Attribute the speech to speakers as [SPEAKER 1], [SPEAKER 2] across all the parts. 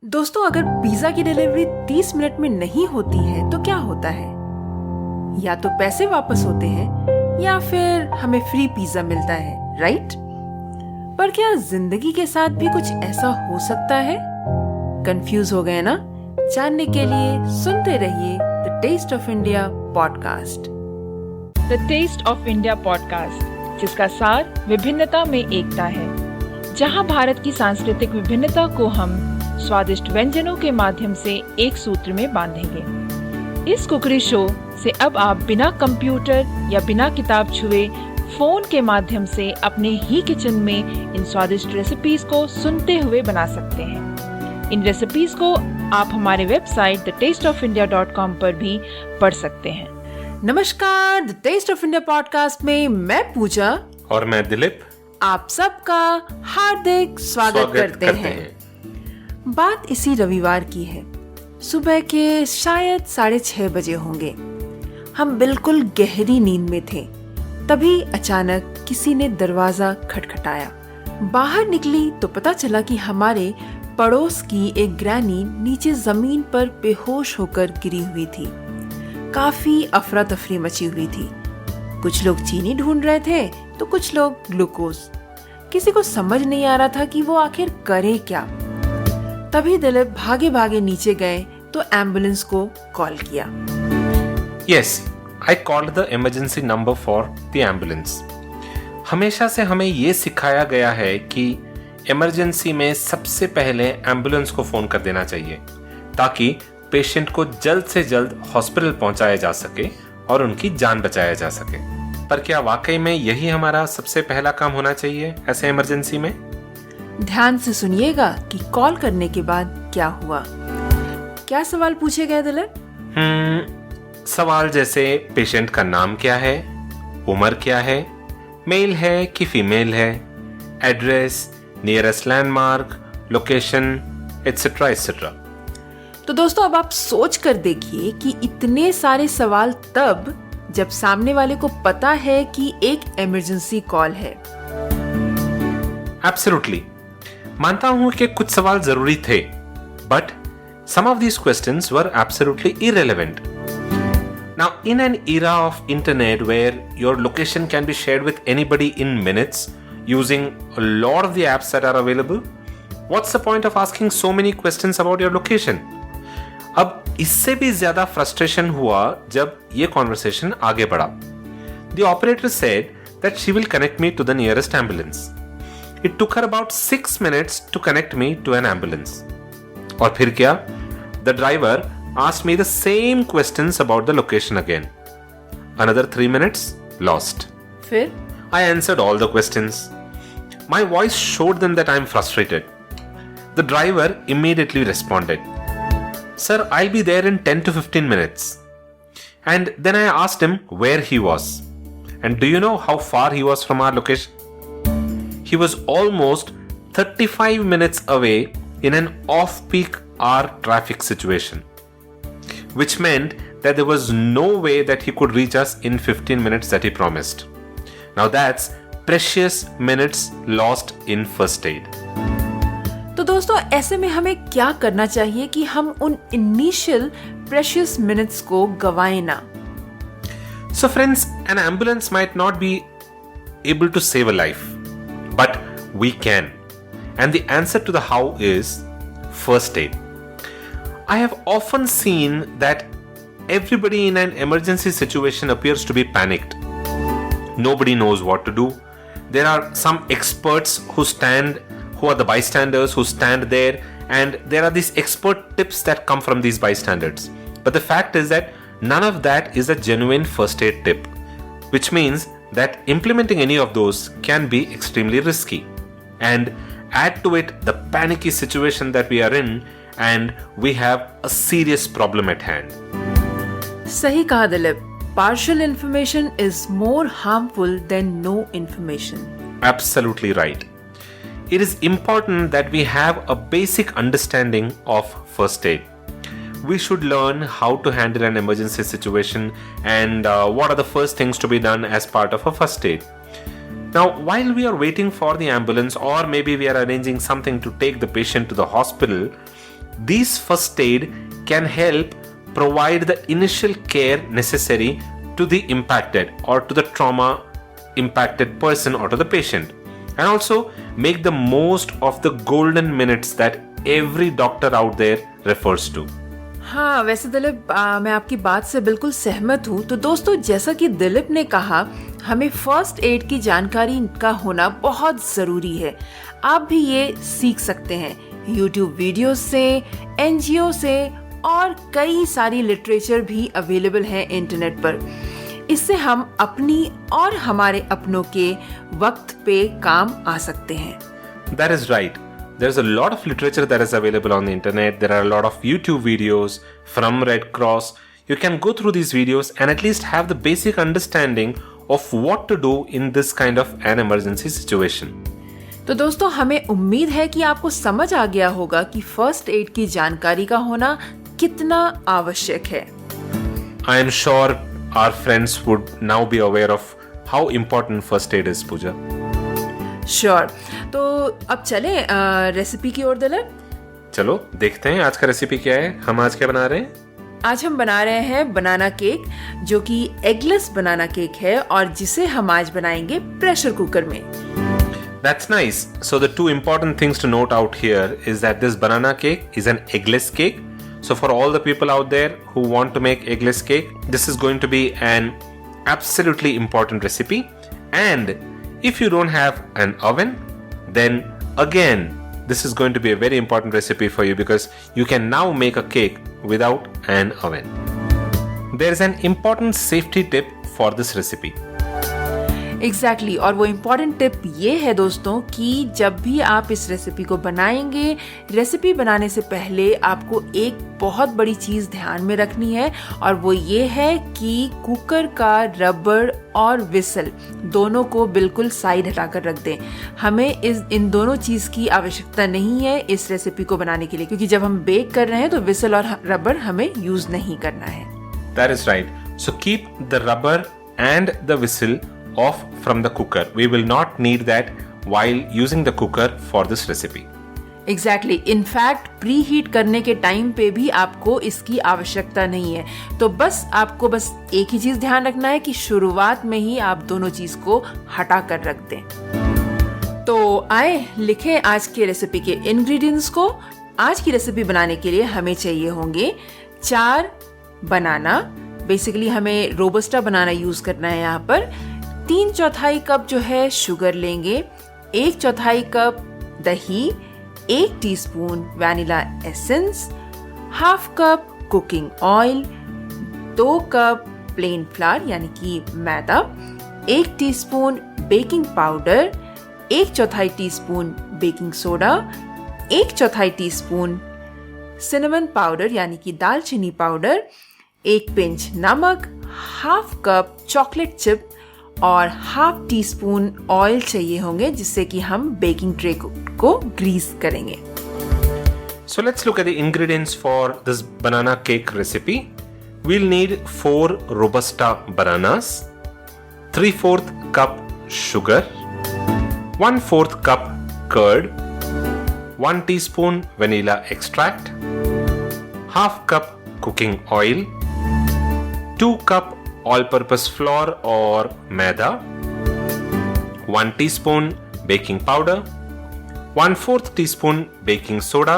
[SPEAKER 1] दोस्तों, अगर पिज्जा की डिलीवरी 30 मिनट में नहीं होती है तो क्या होता है? या तो पैसे वापस होते हैं या फिर हमें फ्री पिज्जा मिलता है, राइट? पर क्या जिंदगी के साथ भी कुछ ऐसा हो सकता है? कंफ्यूज हो गए ना? जानने के लिए सुनते रहिए the taste of India podcast.
[SPEAKER 2] The taste of India podcast, जिसका सार विभिन्नता में एकता है, जहां भारत की सांस्कृतिक विभिन्नता को हम स्वादिष्ट व्यंजनों के माध्यम से एक सूत्र में बांधेंगे। इस कुकरी शो से अब आप बिना कंप्यूटर या बिना किताब छुए फोन के माध्यम से अपने ही किचन में इन स्वादिष्ट रेसिपीज को सुनते हुए बना सकते हैं। इन रेसिपीज को आप हमारे वेबसाइट thetasteofindia.com पर भी पढ़ सकते हैं।
[SPEAKER 1] नमस्कार, the taste of India podcast में मैं पूजा
[SPEAKER 3] और मैं दिलीप
[SPEAKER 1] आप सबका हार्दिक स्वागत करते हैं। बात इसी रविवार की है। सुबह के शायद 6:30 बजे होंगे। हम बिल्कुल गहरी नींद में थे। तभी अचानक किसी ने दरवाजा खटखटाया। बाहर निकली तो पता चला कि हमारे पड़ोस की एक ग्रैनी नीचे जमीन पर बेहोश होकर गिरी हुई थी। काफी अफरा तफरी मची हुई थी। कुछ लोग चीनी ढूंढ रहे थे तो कुछ लोग ग्लूकोज। किसी को समझ नहीं आ रहा था कि वो आखिर करे क्या। तभी दिलीप भागे भागे नीचे गए तो एम्बुलेंस को कॉल किया।
[SPEAKER 3] Yes, I called the emergency number for the ambulance. हमेशा से हमें ये सिखाया गया है कि इमरजेंसी में सबसे पहले एम्बुलेंस को फोन कर देना चाहिए ताकि पेशेंट को जल्द से जल्द हॉस्पिटल पहुंचाया जा सके और उनकी जान बचाया जा सके। पर क्या वाकई में यही हमारा सबसे पहला काम होना चाहिए ऐसे इमरजेंसी में?
[SPEAKER 1] ध्यान से सुनिएगा कि कॉल करने के बाद क्या हुआ। क्या सवाल पूछे गए दिलीप?
[SPEAKER 3] सवाल जैसे पेशेंट का नाम क्या है, उम्र क्या है, मेल है कि फीमेल है, address, nearest landmark, location, etcetera etcetera.
[SPEAKER 1] तो दोस्तों, अब आप सोच कर देखिए कि इतने सारे सवाल तब जब सामने वाले को पता है कि एक इमरजेंसी कॉल है।
[SPEAKER 3] एब्सोल्युटली, मानता हूं कि कुछ सवाल जरूरी थे, but some of these questions were absolutely irrelevant. Now, in an era of internet where your location can be shared with anybody in minutes using a lot of the apps that are available, what's the point of asking so many questions about your location? अब इससे भी ज्यादा frustration हुआ जब ये conversation आगे बढ़ा। The operator said that she will connect me to the nearest ambulance. It took her about 6 minutes to connect me to an ambulance. और फिर क्या? The driver asked me the same questions about the location again. Another 3 minutes, lost.
[SPEAKER 1] फिर?
[SPEAKER 3] I answered all the questions. My voice showed them that I am frustrated. The driver immediately responded, "Sir, I'll be there in 10 to 15 minutes." And then I asked him where he was. And do you know how far he was from our location? He was almost 35 minutes away in an off-peak hour traffic situation, which meant that there was no way that he could reach us in 15 minutes that he promised. Now that's precious minutes lost in first aid.
[SPEAKER 1] तो दोस्तों, ऐसे में हमें क्या करना चाहिए कि हम उन इनिशियल प्रेशियस मिनट्स को गवाएं ना?
[SPEAKER 3] So friends, an ambulance might not be able to save a life, but we can. And the answer to the how is first aid. I have often seen that everybody in an emergency situation appears to be panicked. Nobody knows what to do. There are some experts who are the bystanders who stand there, and there are these expert tips that come from these bystanders. But the fact is that none of that is a genuine first aid tip, which means that implementing any of those can be extremely risky. And add to it the panicky situation that we are in, and we have a serious problem at hand.
[SPEAKER 1] सही कहा Dilip. Partial information is more harmful than no information.
[SPEAKER 3] Absolutely right. It is important that we have a basic understanding of first aid. We should learn how to handle an emergency situation and what are the first things to be done as part of a first aid. Now, while we are waiting for the ambulance, or maybe we are arranging something to take the patient to the hospital, these first aid can help provide the initial care necessary to the impacted or to the trauma impacted person or to the patient, and also make the most of the golden minutes that every doctor out there refers to.
[SPEAKER 1] हाँ, वैसे दिलीप, मैं आपकी बात से बिल्कुल सहमत हूँ। तो दोस्तों, जैसा कि दिलीप ने कहा, हमें फर्स्ट एड की जानकारी का होना बहुत ज़रूरी है। आप भी ये सीख सकते हैं YouTube वीडियो से, NGO से, और कई सारी लिटरेचर भी अवेलेबल है इंटरनेट पर। इससे हम अपनी और हमारे अपनों के वक्त पे काम आ सकते हैं।
[SPEAKER 3] That is right. There's a lot of literature that is available on the internet. There are a lot of YouTube videos from Red Cross. You can go through these videos and at least have the basic understanding of what to do in this kind of an emergency situation.
[SPEAKER 1] तो दोस्तों, हमें उम्मीद है कि आपको समझ आ गया होगा कि फर्स्ट एड की जानकारी का होना कितना आवश्यक है।
[SPEAKER 3] I am sure our friends would now be aware of how important first aid is, Pooja.
[SPEAKER 1] Sure. तो अब चले रेसिपी की ओर दिलीप।
[SPEAKER 3] चलो देखते हैं आज का रेसिपी क्या है। हम आज क्या बना रहे हैं?
[SPEAKER 1] आज हम बना रहे हैं बनाना केक, जो कि एगलेस बनाना केक है और जिसे हम आज बनाएंगे प्रेशर कुकर में।
[SPEAKER 3] That's nice. So the two important things to note out here is that this banana cake is an eggless cake. So for all the people out there who want to make eggless cake, this is going to be an absolutely important recipe. And if you don't have an oven, then again, this is going to be a very important recipe for you because you can now make a cake without an oven. There is an important safety tip for this recipe.
[SPEAKER 1] Exactly और वो important tip ये है दोस्तों कि जब भी आप इस रेसिपी को बनाएंगे, रेसिपी बनाने से पहले आपको एक बहुत बड़ी चीज़ ध्यान में रखनी है, और वो ये है कि कुकर का रबर और विसल दोनों को बिल्कुल साइड हटाकर रख दें। हमें इन दोनों चीज़ की आवश्यकता नहीं है इस रेसिपी को बनाने के लिए, क्योंकि जब हम बेक कर रहे हैं तो विसल और रबर हमें यूज़ नहीं करना है।
[SPEAKER 3] That is right. So keep the rubber and the whistle off from the cooker. We will not need that while using the cooker for this recipe.
[SPEAKER 1] Exactly. In fact, pre heat करने के time पे भी आपको इसकी आवश्यकता नहीं है। तो आपको बस एक ही चीज ध्यान रखना है कि शुरुआत में ही आप दोनों चीज को हटा कर रख दें। तो आए लिखें आज के रेसिपी के इंग्रेडिएंट्स को। आज की रेसिपी बनाने के लिए हमें चाहिए होंगे 4 बनाना। बेसिकली हमें रोबस्टा बनाना यूज करना है यहाँ पर। 3/4 कप जो है शुगर लेंगे, 1/4 कप दही, 1 teaspoon vanilla essence, 1/2 cup cooking oil, 2 cup plane flower यानी कि मैदा, 1 teaspoon baking powder, 1/4 teaspoon baking soda, 1/4 teaspoon cinnamon powder यानी कि दालचीनी पाउडर, 1 पिंच नमक, 1/2 कप चॉकलेट चिप और 1/2 टीस्पून ऑयल चाहिए होंगे, जिससे कि हम बेकिंग ट्रे को ग्रीस करेंगे।
[SPEAKER 3] So let's look at the ingredients for this banana cake recipe. We'll need 4 Robusta bananas, 3/4 cup sugar, 1/4 cup curd, 1 teaspoon vanilla extract, 1/2 cup cooking oil, 2 cup all-purpose flour or maida, 1 teaspoon baking powder, 1/4 teaspoon baking soda,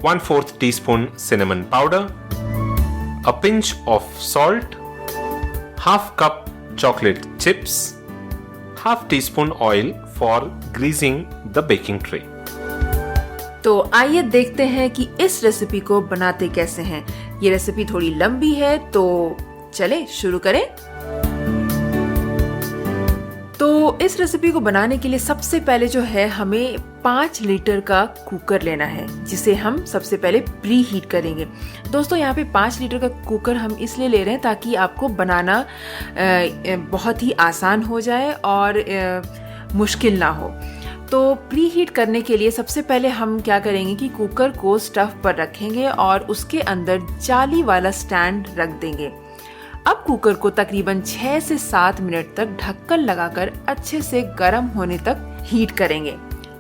[SPEAKER 3] 1/4 teaspoon cinnamon powder, a pinch of salt, 1/2 cup chocolate chips, 1/2 teaspoon oil for greasing the baking tray.
[SPEAKER 1] तो आइए देखते हैं कि इस recipe को बनाते कैसे हैं। ये रेसिपी थोड़ी लंबी है, तो चले शुरू करें। तो इस रेसिपी को बनाने के लिए सबसे पहले जो है हमें 5 लीटर का कुकर लेना है, जिसे हम सबसे पहले प्री हीट करेंगे। दोस्तों, यहाँ पे 5 लीटर का कुकर हम इसलिए ले रहे हैं ताकि आपको बनाना बहुत ही आसान हो जाए और मुश्किल ना हो। तो प्री हीट करने के लिए सबसे पहले हम क्या करेंगे कि कुकर को स्टव पर रखेंगे और उसके अंदर जाली वाला स्टैंड रख देंगे। अब कुकर को तकरीबन 6 से 7 मिनट तक ढक्कन लगाकर अच्छे से गर्म होने तक हीट करेंगे।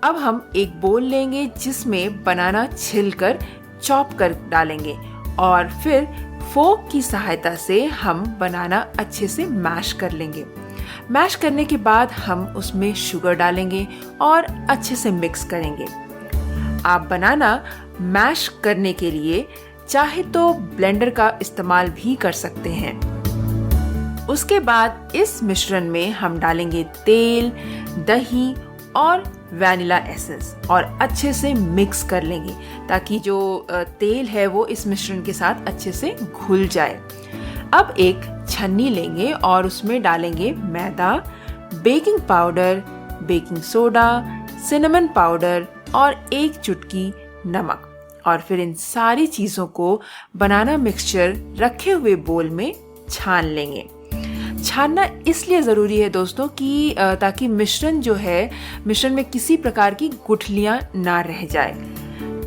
[SPEAKER 1] अब हम एक बोल लेंगे जिसमें बनाना छिलकर चॉप कर डालेंगे और फिर फोक की सहायता से हम बनाना अच्छे से मैश कर लेंगे। मैश करने के बाद हम उसमें शुगर डालेंगे और अच्छे से मिक्स करेंगे। आप बनाना मैश करने के लिए चाहे तो ब्लेंडर का इस्तेमाल भी कर सकते हैं। उसके बाद इस मिश्रण में हम डालेंगे तेल, दही और वैनिला एसेंस और अच्छे से मिक्स कर लेंगे ताकि जो तेल है वो इस मिश्रण के साथ अच्छे से घुल जाए। अब एक छन्नी लेंगे और उसमें डालेंगे मैदा, baking powder, baking soda, cinnamon powder और एक चुटकी नमक और फिर इन सारी चीज़ों को बनाना मिक्सचर रखे हुए बोल में छान लेंगे। छानना इसलिए ज़रूरी है दोस्तों कि ताकि मिश्रण में किसी प्रकार की गुठलियाँ ना रह जाए।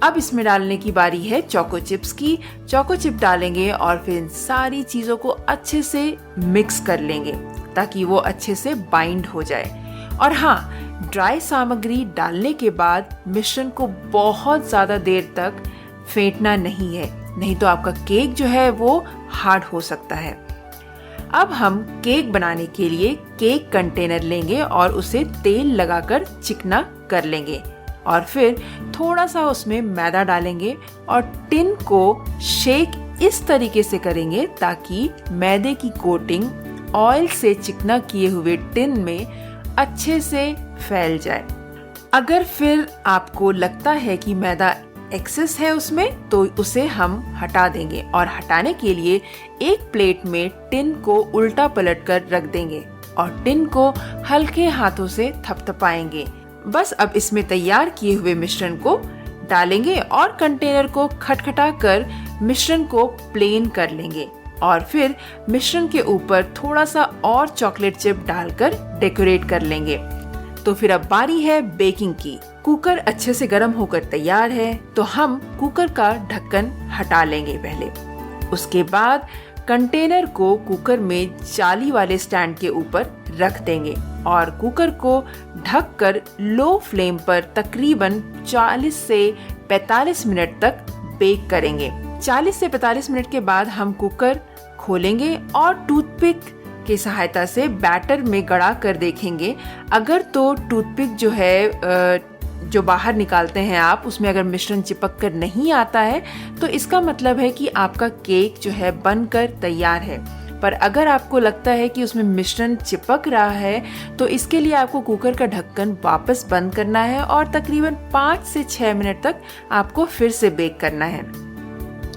[SPEAKER 1] अब इसमें डालने की बारी है चोको चिप्स की। चोको चिप डालेंगे और फिर इन सारी चीज़ों को अच्छे से मिक्स कर लेंगे ताकि वो अच्छे से बाइंड हो जाए। और हाँ, ड्राई सामग्री डालने के बाद मिश्रण को बहुत ज़्यादा देर तक फेंटना नहीं है, नहीं तो आपका केक जो है वो हार्ड हो सकता है। अब हम केक बनाने के लिए केक कंटेनर लेंगे और उसे तेल लगाकर चिकना कर लेंगे और फिर थोड़ा सा उसमें मैदा डालेंगे और टिन को शेक इस तरीके से करेंगे ताकि मैदे की कोटिंग ऑयल से चिकना किए हुए टिन में अच्छे से फैल जाए। अगर फिर आपको लगता है कि मैदा एक्सेस है उसमें तो उसे हम हटा देंगे और हटाने के लिए एक प्लेट में टिन को उल्टा पलट कर रख देंगे और टिन को हल्के हाथों से थपथपाएंगे। बस अब इसमें तैयार किए हुए मिश्रण को डालेंगे और कंटेनर को खटखटा कर मिश्रण को प्लेन कर लेंगे और फिर मिश्रण के ऊपर थोड़ा सा और चॉकलेट चिप डालकर डेकोरेट कर लेंगे। तो फिर अब बारी है बेकिंग की। कुकर अच्छे से गर्म होकर तैयार है तो हम कुकर का ढक्कन हटा लेंगे पहले। उसके बाद कंटेनर को कुकर में जाली वाले स्टैंड के ऊपर रख देंगे और कुकर को ढककर लो फ्लेम पर तकरीबन 40 से 45 मिनट तक बेक करेंगे। 40 से 45 मिनट के बाद हम कुकर खोलेंगे और टूथपिक की सहायता से बैटर में गड़ा कर देखेंगे। अगर तो टूथपिक जो है जो बाहर निकालते हैं आप, उसमें अगर मिश्रण चिपक कर नहीं आता है तो इसका मतलब है कि आपका केक जो है बनकर तैयार है। पर अगर आपको लगता है कि उसमें मिश्रण चिपक रहा है तो इसके लिए आपको कुकर का ढक्कन वापस बंद करना है और तकरीबन 5 से 6 मिनट तक आपको फिर से बेक करना है।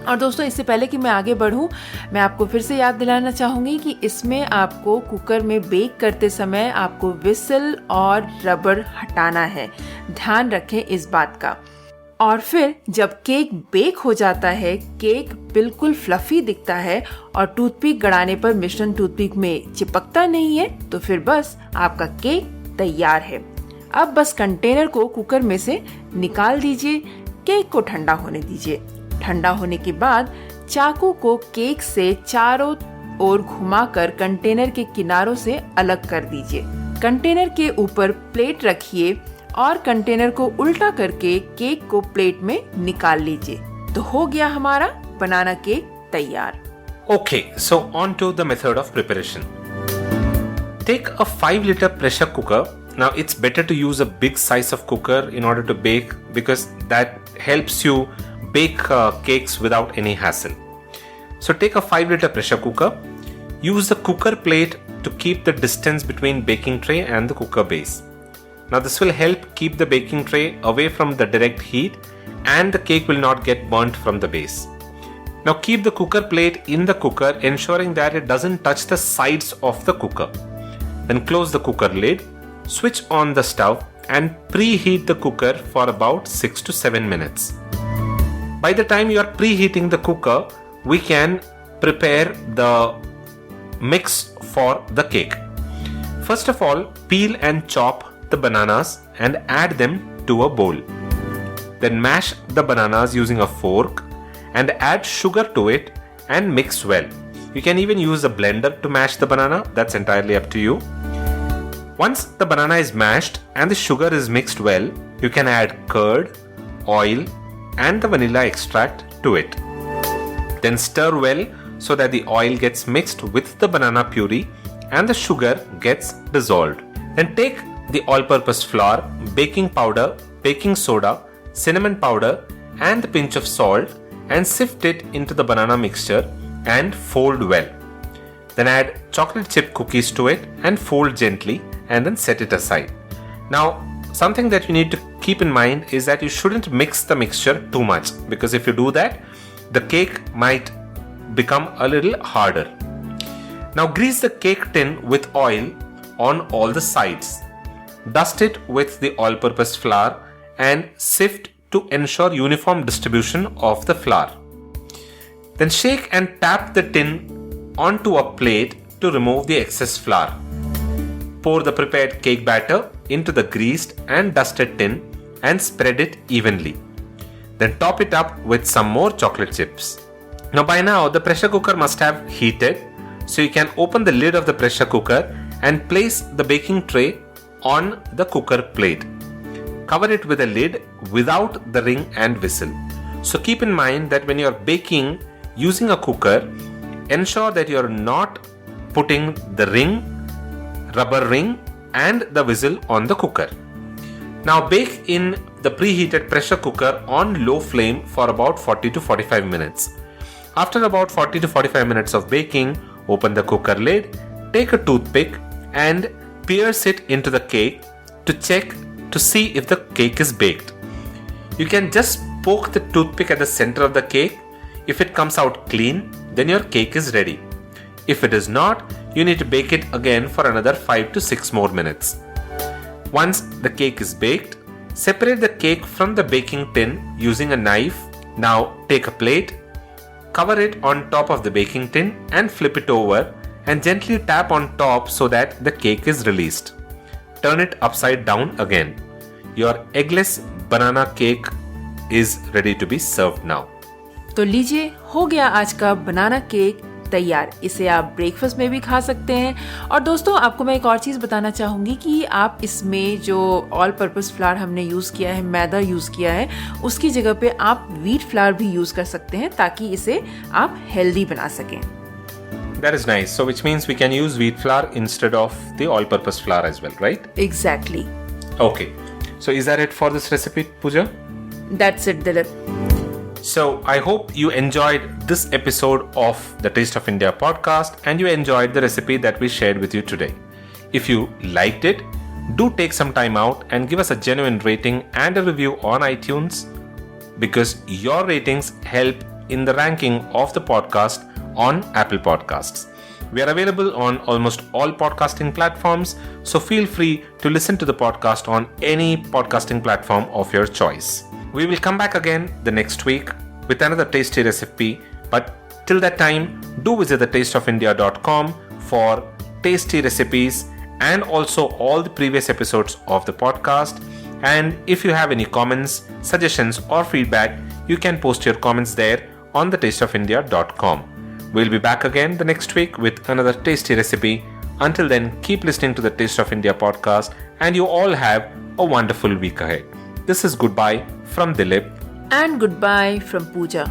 [SPEAKER 1] और दोस्तों, इससे पहले कि मैं आगे बढ़ूं, मैं आपको फिर से याद दिलाना चाहूंगी कि इसमें आपको कुकर में बेक करते समय आपको विसल और रबर हटाना है। ध्यान रखें इस बात का। और फिर जब केक बेक हो जाता है, केक बिल्कुल फ्लफी दिखता है और टूथपिक गड़ाने पर मिश्रण टूथपिक में चिपकता नहीं है तो फिर बस आपका केक तैयार है। अब बस कंटेनर को कुकर में से निकाल दीजिए, केक को ठंडा होने दीजिए। ठंडा होने के बाद चाकू को केक से चारों ओर घुमाकर कंटेनर के किनारों से अलग कर दीजिए। कंटेनर के ऊपर प्लेट रखिए और कंटेनर को उल्टा करके केक को प्लेट में निकाल लीजिए। तो हो गया हमारा बनाना केक तैयार।
[SPEAKER 3] Okay, so on to the method of preparation. Take a 5-liter pressure cooker. Now it's better to use a big size of cooker in order to bake because that helps you bake cakes without any hassle. So take a 5-liter pressure cooker. Use the cooker plate to keep the distance between baking tray and the cooker base. Now this will help keep the baking tray away from the direct heat and the cake will not get burnt from the base. Now keep the cooker plate in the cooker, ensuring that it doesn't touch the sides of the cooker. Then close the cooker lid, switch on the stove and preheat the cooker for about 6 to 7 minutes. By the time you are preheating the cooker, we can prepare the mix for the cake. First of all, peel and chop the bananas and add them to a bowl. Then mash the bananas using a fork and add sugar to it and mix well. You can even use a blender to mash the banana, that's entirely up to you. Once the banana is mashed and the sugar is mixed well, you can add curd, oil and the vanilla extract to it. Then stir well so that the oil gets mixed with the banana puree and the sugar gets dissolved. Then take the all-purpose flour, baking powder, baking soda, cinnamon powder and a pinch of salt and sift it into the banana mixture and fold well. Then add chocolate chip cookies to it and fold gently and then set it aside. Now, something that you need to keep in mind is that you shouldn't mix the mixture too much, because if you do that, the cake might become a little harder. Now grease the cake tin with oil on all the sides. Dust it with the all-purpose flour and sift to ensure uniform distribution of the flour. Then shake and tap the tin onto a plate to remove the excess flour. Pour the prepared cake batter into the greased and dusted tin and spread it evenly. Then top it up with some more chocolate chips. Now by now the pressure cooker must have heated, so you can open the lid of the pressure cooker and place the baking tray on the cooker plate. Cover it with a lid without the ring and whistle. So keep in mind that when you are baking using a cooker, ensure that you are not putting the ring, rubber ring and the whistle on the cooker. Now bake in the preheated pressure cooker on low flame for about 40 to 45 minutes. After about 40 to 45 minutes of baking, open the cooker lid, take a toothpick and pierce it into the cake to check to see if the cake is baked. You can just poke the toothpick at the center of the cake. If it comes out clean, then your cake is ready. If it is not, you need to bake it again for another 5 to 6 more minutes. Once the cake is baked, separate the cake from the baking tin using a knife. Now take a plate, cover it on top of the baking tin and flip it over and gently tap on top so that the cake is released. Turn it upside down again. Your eggless banana cake is ready to be served now.
[SPEAKER 1] तो लीजिए, हो गया आज का बनाना cake तैयार। इसे आप breakfast में भी खा सकते हैं। और दोस्तों, आपको मैं एक और चीज़ बताना चाहूँगी कि आप इसमें जो ऑल पर्पस फ्लावर हमने यूज़ किया है, मैदा यूज़ किया है, उसकी जगह पे आप व्हीट फ्लावर भी यूज़ कर सकते हैं ताकि इसे आप हेल्दी बना सकें।
[SPEAKER 3] That is nice. So which means we can use wheat flour instead of the all-purpose flour as well, right?
[SPEAKER 1] Exactly.
[SPEAKER 3] Okay. So is that it for this recipe, Pooja?
[SPEAKER 1] That's it, Dilip.
[SPEAKER 3] So I hope you enjoyed this episode of the Taste of India podcast and you enjoyed the recipe that we shared with you today. If you liked it, do take some time out and give us a genuine rating and a review on iTunes, because your ratings help in the ranking of the podcast on Apple Podcasts. We are available on almost all podcasting platforms, so feel free to listen to the podcast on any podcasting platform of your choice. We will come back again the next week with another tasty recipe, but till that time, do visit thetasteofindia.com for tasty recipes and also all the previous episodes of the podcast. And if you have any comments, suggestions or feedback, you can post your comments there on thetasteofindia.com. We'll be back again the next week with another tasty recipe. Until then, keep listening to the Taste of India podcast and you all have a wonderful week ahead. This is goodbye from Dilip.
[SPEAKER 1] And goodbye from Pooja.